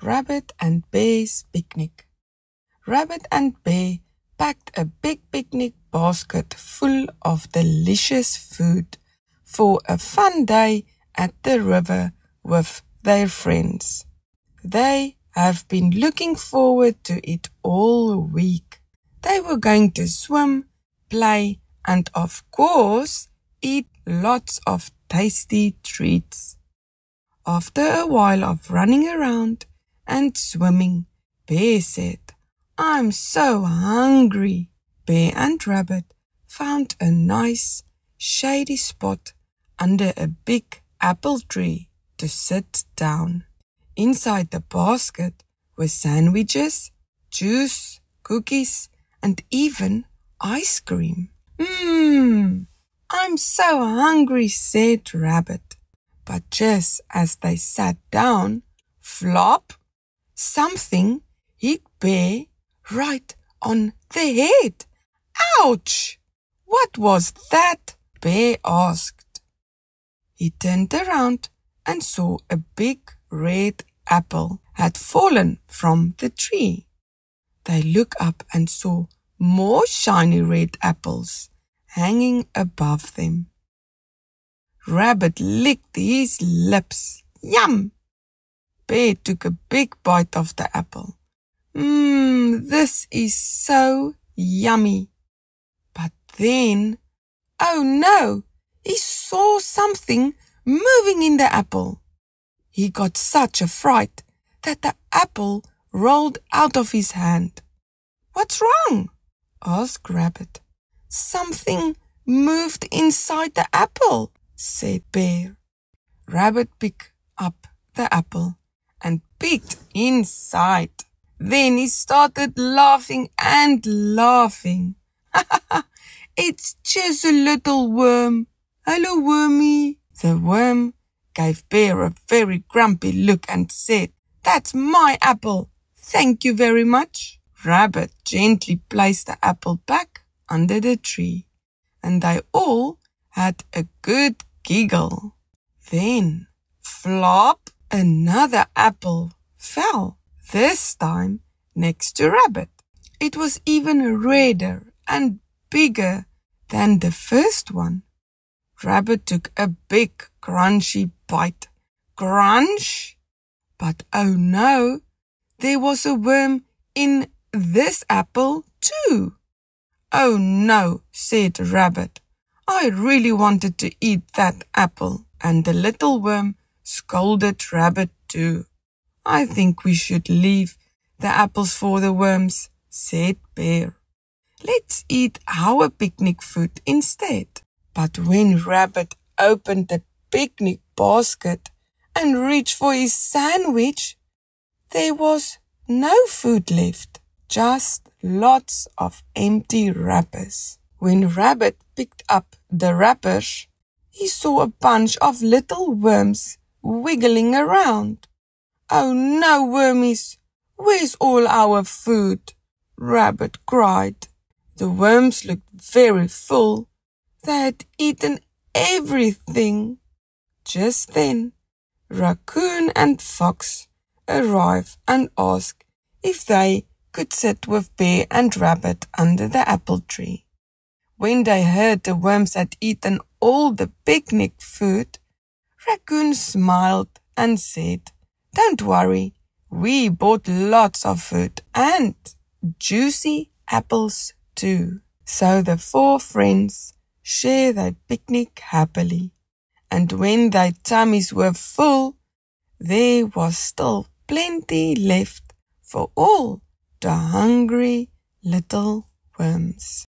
Rabbit and Bear's Picnic. Rabbit and Bear packed a big picnic basket full of delicious food for a fun day at the river with their friends. They have been looking forward to it all week. They were going to swim, play, and of course, eat lots of tasty treats. After a while of running around and swimming, Bear said, "I'm so hungry." Bear and Rabbit found a nice, shady spot under a big apple tree to sit down. Inside the basket were sandwiches, juice, cookies, and even ice cream. I'm so hungry," said Rabbit. But just as they sat down, flop, something hit Bear right on the head. "Ouch! What was that?" Bear asked. He turned around and saw a big red apple had fallen from the tree. They looked up and saw more shiny red apples hanging above them. Rabbit licked his lips. Yum! Bear took a big bite of the apple. This is so yummy. But then, oh no, he saw something moving in the apple. He got such a fright that the apple rolled out of his hand. "What's wrong?" asked Rabbit. "Something moved inside the apple," said Bear. Rabbit picked up the apple and peeked inside. Then he started laughing and laughing. "It's just a little worm. Hello, wormy." The worm gave Bear a very grumpy look and said, "That's my apple. Thank you very much." Rabbit gently placed the apple back under the tree, and they all had a good giggle. Then, flop, another apple fell, this time next to Rabbit. It was even redder and bigger than the first one. Rabbit took a big crunchy bite. Crunch! But oh no, there was a worm in this apple too. "Oh no," said Rabbit. "I really wanted to eat that apple." And the little worm scolded Rabbit too. "I think we should leave the apples for the worms," said Bear. "Let's eat our picnic food instead." But when Rabbit opened the picnic basket and reached for his sandwich, there was no food left, just lots of empty wrappers. When Rabbit picked up the wrappers, he saw a bunch of little worms wiggling around. "Oh no, wormies, where's all our food?" Rabbit cried. The worms looked very full. They had eaten everything. Just then, Raccoon and Fox arrived and asked if they could sit with Bear and Rabbit under the apple tree. When they heard the worms had eaten all the picnic food, Raccoon smiled and said, "Don't worry, we bought lots of food and juicy apples too." So the four friends shared their picnic happily, and when their tummies were full, there was still plenty left for all the hungry little worms.